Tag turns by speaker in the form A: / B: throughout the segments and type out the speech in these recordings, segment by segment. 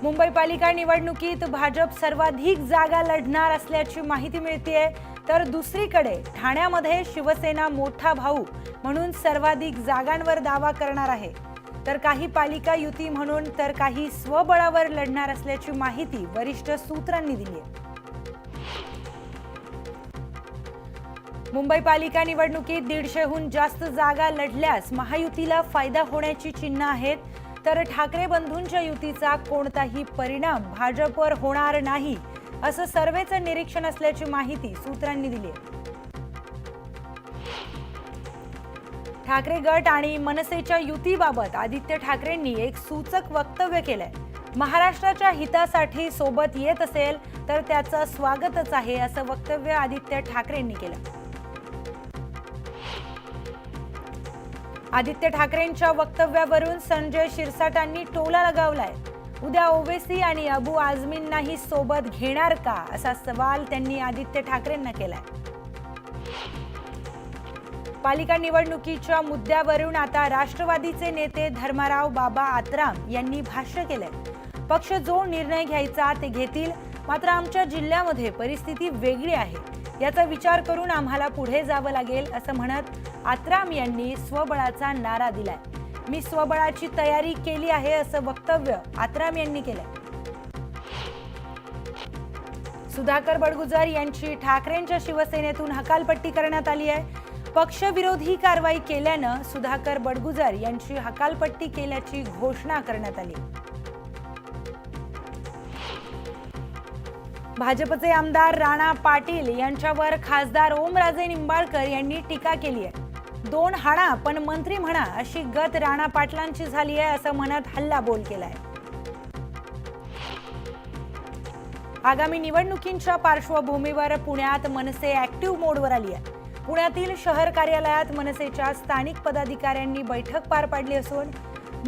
A: मुंबई पालिका निवडणुकीत भाजप सर्वाधिक जागा लढणार असल्याची माहिती मिळतेय, तर दुसरीकडे ठाण्यामध्ये शिवसेना मोठा भाऊ म्हणून सर्वाधिक जागांवर दावा करणार आहे। तर काही पालिका युती म्हणून तर काही स्वबळावर लढणार असल्याची माहिती वरिष्ठ सूत्रांनी दिली आहे। मुंबई पालिका निवडणुकीत 150हून जास्त जागा लढल्यास महायुतीला फायदा होण्याची चिन्ह आहेत, तर ठाकरे बंधूंच्या युतीचा कोणताही परिणाम भाजपवर होणार नाही असं सर्वेचं निरीक्षण असल्याची माहिती सूत्रांनी दिली आहे। ठाकरे गट आणि मनसेच्या युतीबाबत आदित्य ठाकरेंनी एक सूचक वक्तव्य केलंय। महाराष्ट्राच्या हितासाठी सोबत येत असेल तर त्याचं स्वागतच आहे असं वक्तव्य आदित्य ठाकरेंनी केलं। आदित्य ठाकरेंच्या वक्तव्यावरून संजय शिरसाटांनी टोला लगावलाय। उद्या ओवेसी आणि अबू आझमींनाही सोबत घेणार का असा सवाल त्यांनी आदित्य ठाकरेंना केलाय। पालिका निवडणुकीच्या मुद्द्यावरून आता राष्ट्रवादीचे नेते धर्माराव बाबा आत्राम यांनी भाष्य केलंय। पक्ष जो निर्णय घ्यायचा ते घेतील, मात्र आमच्या जिल्ह्यामध्ये परिस्थिती वेगळी आहे, याचा विचार करून आम्हाला पुढे जावं लागेल असं म्हणत आत्राम यांनी स्वबळाचा नारा दिलाय। मी स्वबळाची तयारी केली आहे असं वक्तव्य आत्राम यांनी केलंय। सुधाकर बडगुजर यांची ठाकरेंच्या शिवसेनेतून हकालपट्टी करण्यात आली आहे। पक्षविरोधी कारवाई केल्यानं सुधाकर बडगुजर यांची हकालपट्टी केल्याची घोषणा करण्यात आली। भाजपचे आमदार राणा पाटील यांच्यावर खासदार ओमराजे निंबाळकर यांनी टीका केली आहे। 2 हाणा पण मंत्री म्हणा अशी गत राणा पाटलांची झाली आहे असं म्हणत हल्लाबोल केलाय। आगामी निवडणुकींच्या पार्श्वभूमीवर पुण्यात मनसे ऍक्टिव्ह मोडवर आली आहे। पुण्यातील शहर कार्यालयात मनसेच्या स्थानिक पदाधिकाऱ्यांनी बैठक पार पाडली असून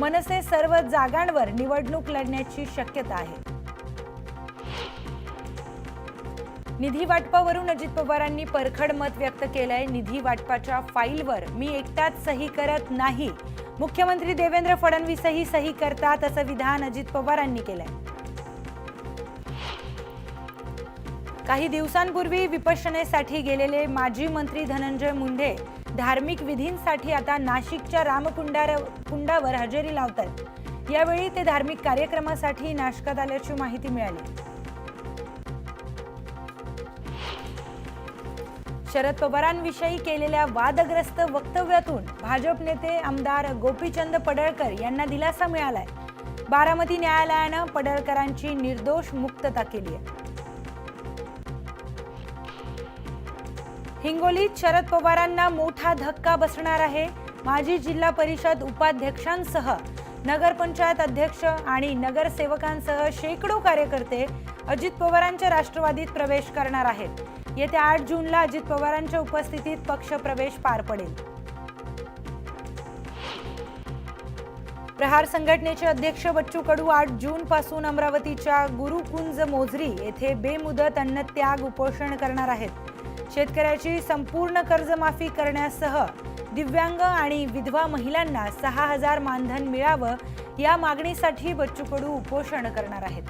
A: मनसे सर्व जागांवर निवडणूक लढण्याची शक्यता आहे। निधी वाटपावरून अजित पवारांनी परखड मत व्यक्त केलंय। निधी वाटपाच्या फाईलवर मी एकटाच सही करत नाही, मुख्यमंत्री देवेंद्र फडणवीसही सही करतात असं विधान अजित पवारांनी केलंय। काही दिवसांपूर्वी विपश्यनेसाठी गेलेले माजी मंत्री धनंजय मुंडे धार्मिक विधींसाठी आता नाशिकच्या रामकुंडावर हजेरी लावतात। यावेळी ते धार्मिक कार्यक्रमासाठी नाशकात आल्याची माहिती मिळाली। शरद पवारांविषयी केलेल्या वादग्रस्त वक्तव्यातून भाजप नेते आमदार गोपीचंद पडळकर यांना दिलासा मिळालाय। बारामती न्यायालयानं पडळकरांची निर्दोष मुक्तता केली आहे। हिंगोलीत शरद पवारांना मोठा धक्का बसणार आहे। माजी जिल्हा परिषद उपाध्यक्षांसह नगरपंचायत अध्यक्ष आणि नगरसेवकांसह शेकडो कार्यकर्ते अजित पवारांच्या राष्ट्रवादीत प्रवेश करणार आहेत। येत्या 8 जूनला अजित पवारांच्या उपस्थितीत पक्षप्रवेश पार पडेल। प्रहार संघटनेचे अध्यक्ष बच्चू कडू 8 जून पासून अमरावतीच्या गुरुकुंज मोझरी येथे बेमुदत अन्नत्याग उपोषण करणार आहेत। शेतकऱ्याची संपूर्ण कर्जमाफी करण्यासह दिव्यांग आणि विधवा महिलांना 6000 मानधन मिळावं या मागणीसाठी बच्चू कडू उपोषण करणार आहेत।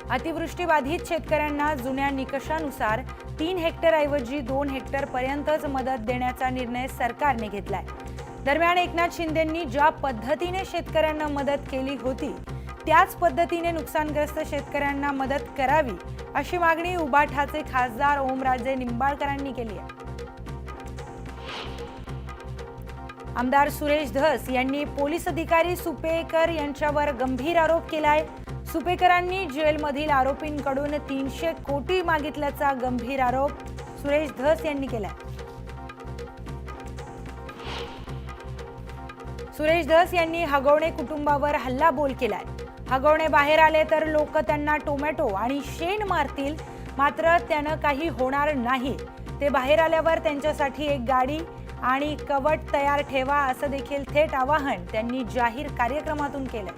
A: अतिवृष्टीबाधित शेतकऱ्यांना जुन्या निकषानुसार 3 हेक्टर ऐवजी 2 हेक्टर पर्यंतच मदत देण्याचा निर्णय सरकारने घेतलाय। दरम्यान एकनाथ शिंदेंनी ज्या पद्धतीने शेतकऱ्यांना मदत केली होती त्याच पद्धतीने नुकसानग्रस्त शेतकऱ्यांना मदत करावी अशी मागणी उबाठाचे खासदार ओमराजे निंबाळकरांनी केली आहे। आमदार सुरेश धस यांनी पोलीस अधिकारी सुपेकर यांच्यावर गंभीर आरोप केलाय। सुपेकरांनी जेलमधील आरोपींकडून 300 कोटी मागितल्याचा गंभीर आरोप सुरेश धस यांनी केलाय। सुरेश धस यांनी हगवणे कुटुंबावर हल्लाबोल केलाय। हगवणे बाहेर आले तर लोक त्यांना टोमॅटो आणि शेण मारतील, मात्र त्यानं काही होणार नाही। ते बाहेर आल्यावर त्यांच्यासाठी एक गाडी आणि कवट तयार ठेवा असं देखील थेट आवाहन त्यांनी जाहीर कार्यक्रमातून केलं।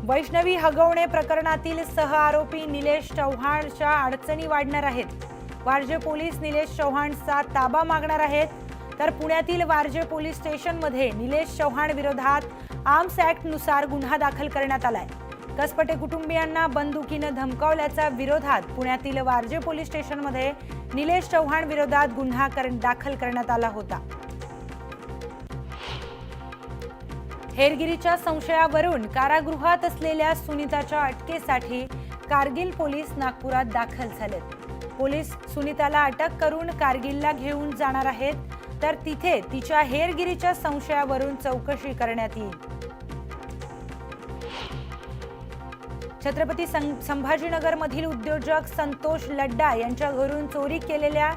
A: वैष्णवी हगवणे प्रकरणातील सहआरोपी निलेश चव्हाणच्या अडचणी वाढणार आहेत। वारजे पोलीस निलेश चव्हाणचा ताबा मागणार आहेत। तर पुण्यातील वारजे पोलीस स्टेशनमध्ये निलेश चव्हाण विरोधात आर्म्स ऍक्ट नुसार गुन्हा दाखल करण्यात आलाय। कसपटे कुटुंबियांना बंदुकीनं धमकावल्याच्या विरोधात पुण्यातील वारजे पोलीस स्टेशनमध्ये निलेश चव्हाण विरोधात गुन्हा दाखल करण्यात आला होता। हेरगिरीच्या संशयावरून कारागृहात असलेल्या सुनीताच्या अटकेसाठी कारगिल पोलीस नागपुरात दाखल झालेत। पोलीस सुनीताला अटक करून कारगिलला घेऊन जाणार आहेत, तर तिथे तिच्या हेरगिरीच्या संशयावरून चौकशी करण्यात येईल। छत्रपती संभाजीनगर मधील उद्योजक संतोष लड्डा यांच्या घरून चोरी केलेल्या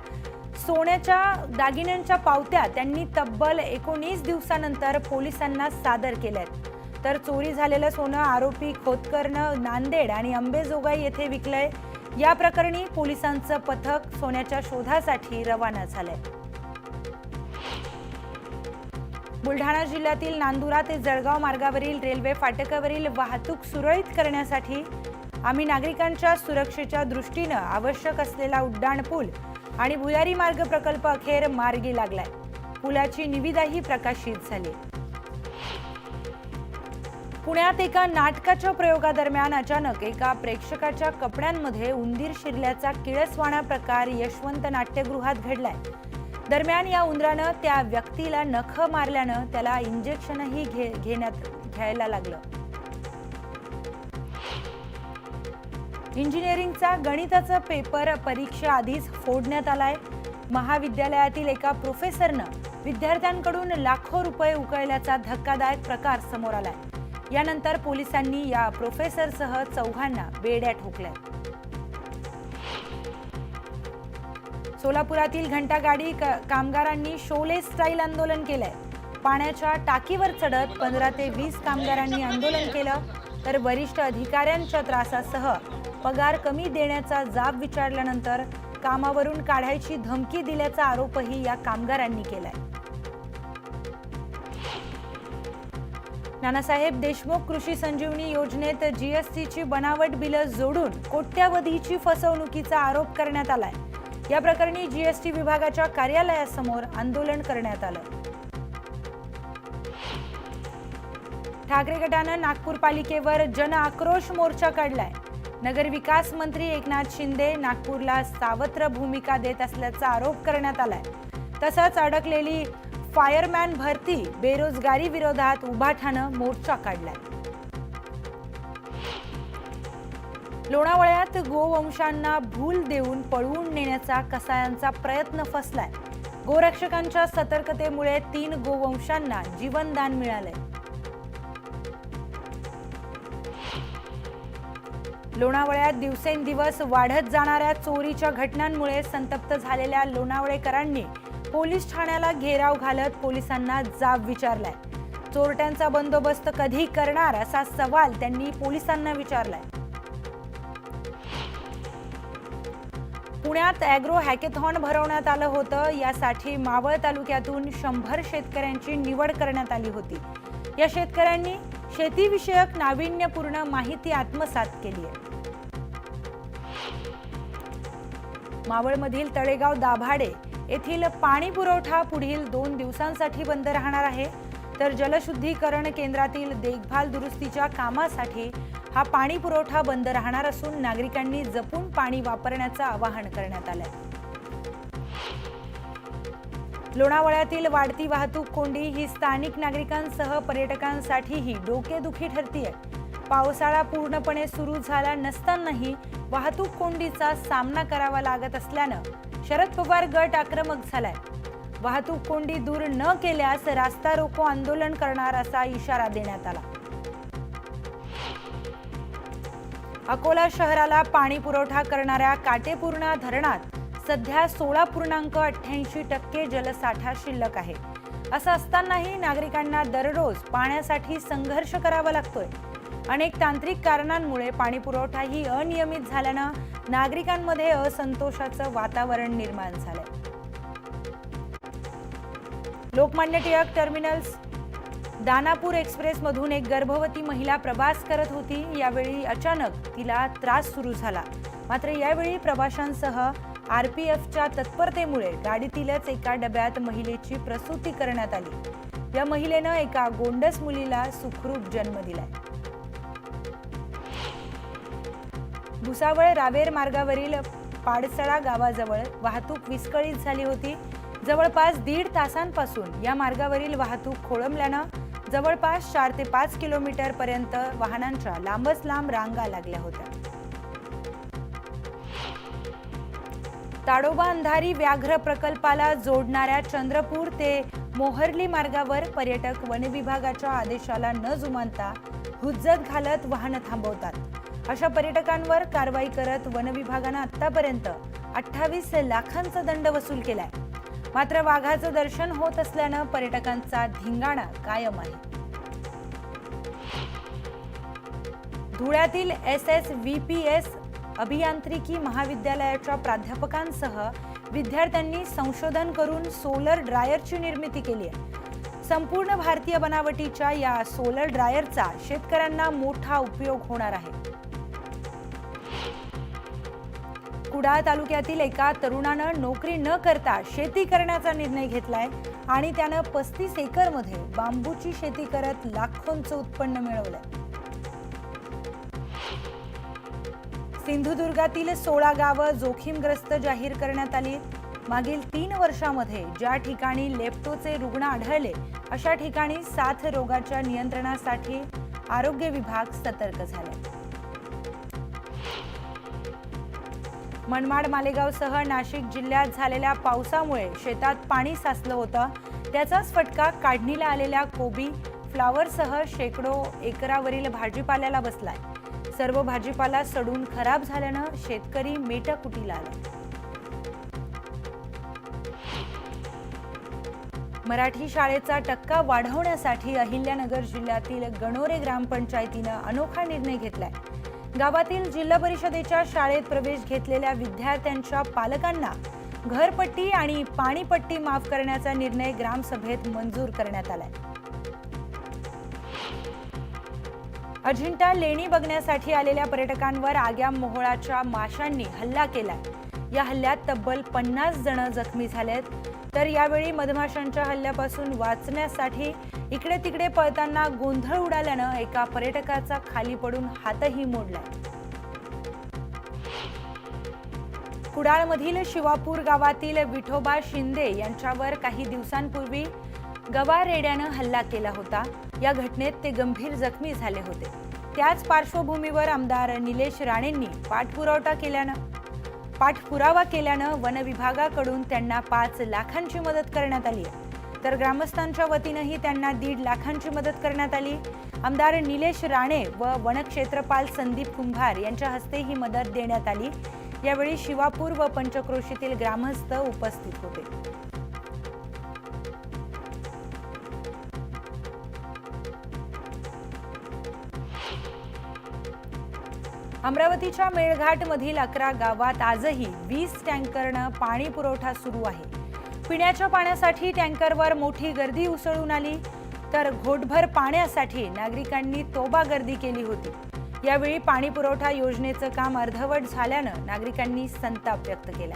A: सोन्याच्या दागिन्यांच्या पावत्या त्यांनी तब्बल 19 दिवसानंतर पोलिसांना सादर केल्यात। तर चोरी झालेलं सोनं आरोपी खोतकरनं नांदेड आणि अंबेजोगाई येथे विकलंय। या प्रकरणी पोलिसांचं पथक सोन्याच्या शोधासाठी रवाना झालंय। बुलढाणा जिल्ह्यातील नांदुरा ते जळगाव मार्गावरील रेल्वे फाटकावरील वाहतूक सुरळीत करण्यासाठी आम्ही नागरिकांच्या सुरक्षेच्या दृष्टीनं आवश्यक असलेला उड्डाणपूल आणि भुयारी मार्ग प्रकल्प अखेर मार्गी लागलाय। पुलाची निविदाही प्रकाशित झाली। पुण्यात एका नाटकाच्या प्रयोगादरम्यान अचानक एका प्रेक्षकाच्या कपड्यांमध्ये उंदीर शिरल्याचा किळसवाणा प्रकार यशवंत नाट्यगृहात घडलाय। दरम्यान या उंदरानं त्या व्यक्तीला नख मारल्यानं त्याला इंजेक्शनही घ्यायला लागलं। इंजिनिअरिंगचा गणिताचा पेपर परीक्षा आधीच फोडण्यात आलाय। महाविद्यालयातील एका प्रोफेसरनं विद्यार्थ्यांकडून लाखो रुपये उकळल्याचा धक्कादायक प्रकार समोर आलाय। यानंतर पोलिसांनी या प्रोफेसरसह चौघांना बेड्या ठोकल्या। सोलापुरातील घंटागाडी कामगारांनी शोले स्टाईल आंदोलन केलंय। पाण्याच्या टाकीवर चढत 15 ते 20 कामगारांनी आंदोलन केलं, तर वरिष्ठ अधिकाऱ्यांच्या त्रासासह पगार कमी देण्याचा जाब विचारल्यानंतर कामावरून काढायची धमकी दिल्याचा आरोपही या कामगारांनी केलाय। नानासाहेब देशमुख कृषी संजीवनी योजनेत जीएसटीची बनावट बिलं जोडून कोट्यावधीची फसवणुकीचा आरोप करण्यात आलाय। या प्रकरणी जीएसटी विभागाच्या कार्यालयासमोर आंदोलन करण्यात आलं। ठाकरे गटानं नागपूर पालिकेवर जन आक्रोश मोर्चा काढलाय। नगर विकास मंत्री एकनाथ शिंदे नागपूरला सावत्र भूमिका देत असल्याचा आरोप करण्यात आलाय। तसंच अडकलेली फायरमॅन भरती बेरोजगारी विरोधात उभाठानं मोर्चा काढलाय। लोणावळ्यात गोवंशांना भूल देऊन पळवून नेण्याचा कसायांचा प्रयत्न फसलाय। गोरक्षकांच्या सतर्कतेमुळे 3 गोवंशांना जीवनदान मिळालंय। लोणावळ्यात दिवसेंदिवस वाढत जाणाऱ्या चोरीच्या घटनांमुळे संतप्त झालेल्या लोणावळेकरांनी पोलीस ठाण्याला घेराव घालत पोलिसांना जाब विचारलाय। चोरट्यांचा बंदोबस्त कधी करणार असा सवाल त्यांनी पोलिसांना विचारलाय। पुण्यात ॲग्रो हॅकेथॉन भरवण्यात आलं होतं। यासाठी मावळ तालुक्यातून 100 शेतकऱ्यांची निवड करण्यात आली होती। या शेतकऱ्यांनी शेतीविषयक नाविन्यपूर्ण माहिती आत्मसात केली आहे। मावळमधील तळेगाव दाभाडे येथील पाणी पुरवठा पुढील 2 दिवसांसाठी बंद राहणार आहे, तर जलशुद्धीकरण केंद्रातील देखभाल दुरुस्तीच्या कामासाठी हा पाणी पुरवठा बंद राहणार असून नागरिकांनी जपून पाणी वापरण्याचं आवाहन करण्यात आलंय। लोणावळ्यातील वाढती वाहतूक कोंडी ही स्थानिक नागरिकांसह पर्यटकांसाठीही डोकेदुखी ठरतीये। पावसाळा पूर्णपणे सुरू झाला नसतानाही वाहतूक कोंडीचा सामना करावा लागत असल्यानं शरद पवार गट आक्रमक झालाय। वाहतूक कोंडी दूर न केल्यास रास्ता रोको आंदोलन करणार असा इशारा देण्यात आला। अकोला शहराला पाणी पुरवठा करणाऱ्या काटेपूर्णा धरणात सध्या 16.88% जलसाठा शिल्लक आहे। असं असतानाही नागरिकांना दररोज पाण्यासाठी संघर्ष करावा लागतोय। अनेक तांत्रिक कारणांमुळे पाणी पुरवठाही अनियमित झाल्यानं नागरिकांमध्ये असंतोषाचं वातावरण निर्माण झालंय। लोकमान्य टिळक टर्मिनल्स दानापूर एक्सप्रेस मधून एक गर्भवती महिला प्रवास करत होती। यावेळी अचानक तिला त्रास सुरू झाला, मात्र यावेळी प्रवाशांसह RPFच्या तत्परतेमुळे गाडीतीलच एका डब्यात महिलेची प्रसूती करण्यात आली। या महिलेनं एका गोंडस मुलीला सुखरूप जन्म दिलाय। भुसावळ रावेर मार्गावरील पाडसळा गावाजवळ वाहतूक विस्कळीत झाली होती। जवळपास 1.5 तासांपासून या मार्गावरील वाहतूक खोळंबल्यानं जवळपास 4 ते 5 किलोमीटर पर्यंत वाहनांच्या लांबच लांब रांगा लागल्या होत्या। ताडोबा अंधारी व्याघ्र प्रकल्पाला जोडणाऱ्या चंद्रपूर ते मोहर्ली मार्गावर पर्यटक वन विभागाच्या आदेशाला न जुमानता हुज्जत घालत वाहनं थांबवतात। अशा पर्यटकांवर कारवाई करत वन विभागानं आतापर्यंत 28 लाखांचा दंड वसूल केलाय। मात्र वाघाचं दर्शन होत असल्यानं पर्यटकांचा धिंगाणा कायम आहे। धुळ्यातील SSVPS अभियांत्रिकी महाविद्यालयाच्या प्राध्यापकांसह विद्यार्थ्यांनी संशोधन करून सोलर ड्रायरची निर्मिती केली आहे। संपूर्ण भारतीय बनावटीच्या या सोलर ड्रायरचा शेतकऱ्यांना मोठा उपयोग होणार आहे। कुडाळ तालुक्यातील एका तरुणानं नोकरी न करता शेती करण्याचा निर्णय घेतलाय आणि त्यानं 35 एकरमध्ये बांबूची शेती करत लाखोंचं उत्पन्न मिळवलंय। सिंधुदुर्गातील 16 गावं जोखीमग्रस्त जाहीर करण्यात आली। मागील 3 वर्षांमध्ये ज्या ठिकाणी लेप्टोचे रुग्ण आढळले अशा ठिकाणी साथ रोगाच्या नियंत्रणासाठी आरोग्य विभाग सतर्क झाले। मनमाड मालेगावसह नाशिक जिल्ह्यात झालेल्या पावसामुळे शेतात पाणी साचलं होतं। त्याचाच फटका काढणीला आलेल्या कोबी, फ्लावरसह शेकडो एकरावरील भाजीपाल्याला बसलाय। सर्व भाजीपाला सडून खराब झाल्यानं शेतकरी मेटाकुटीला आले। मराठी शाळेचा टक्का वाढवण्यासाठी अहिल्यानगर जिल्ह्यातील गणोरे ग्रामपंचायतीनं अनोखा निर्णय घेतलाय। गावातील जिल्हा परिषदेच्या शाळेत प्रवेश घेतलेल्या विद्यार्थ्यांच्या पालकांना घरपट्टी आणि पाणीपट्टी माफ करण्याचा निर्णय ग्रामसभेत मंजूर करण्यात आलाय। अजिंठा लेणी बघण्यासाठी आलेल्या पर्यटकांवर आग्याम मोहोळाच्या माशांनी हल्ला केलाय। या हल्ल्यात तब्बल 50 जण जखमी झालेत। तर यावेळी मधमाशांच्या हल्ल्यापासून वाचण्यासाठी इकडे तिकडे पळताना गोंधळ उडाल्यानं एका पर्यटकाचा खाली पडून हातही मोडलाय। कुडाळमधील शिवापूर गावातील विठोबा शिंदे यांच्यावर काही दिवसांपूर्वी गवारेड्यानं हल्ला केला होता। या घटनेत ते गंभीर जखमी झाले होते। त्याच पार्श्वभूमीवर आमदार निलेश राणेंनी पाठपुरावा केल्यानं वन विभागाकडून त्यांना 5 लाखांची मदत करण्यात आली आहे। तर ग्रामस्थांच्या वतीनंही त्यांना 1.5 लाखांची मदत करण्यात आली। आमदार निलेश राणे व वनक्षेत्रपाल संदीप कुंभार यांच्या हस्ते ही मदत देण्यात आली। यावेळी शिवापूर व पंचक्रोशीतील ग्रामस्थ उपस्थित होते। अमरावतीच्या मेळघाटमधील 11 गावात आजही 20 टँकरनं पाणी पुरवठा सुरू आहे। पिण्याच्या पाण्यासाठी टँकरवर मोठी गर्दी उसळून आली, तर घोटभर पाण्यासाठी नागरिकांनी तोबा गर्दी केली होती। यावेळी पाणी पुरवठा योजनेचं काम अर्धवट झाल्यानं नागरिकांनी संताप व्यक्त केला।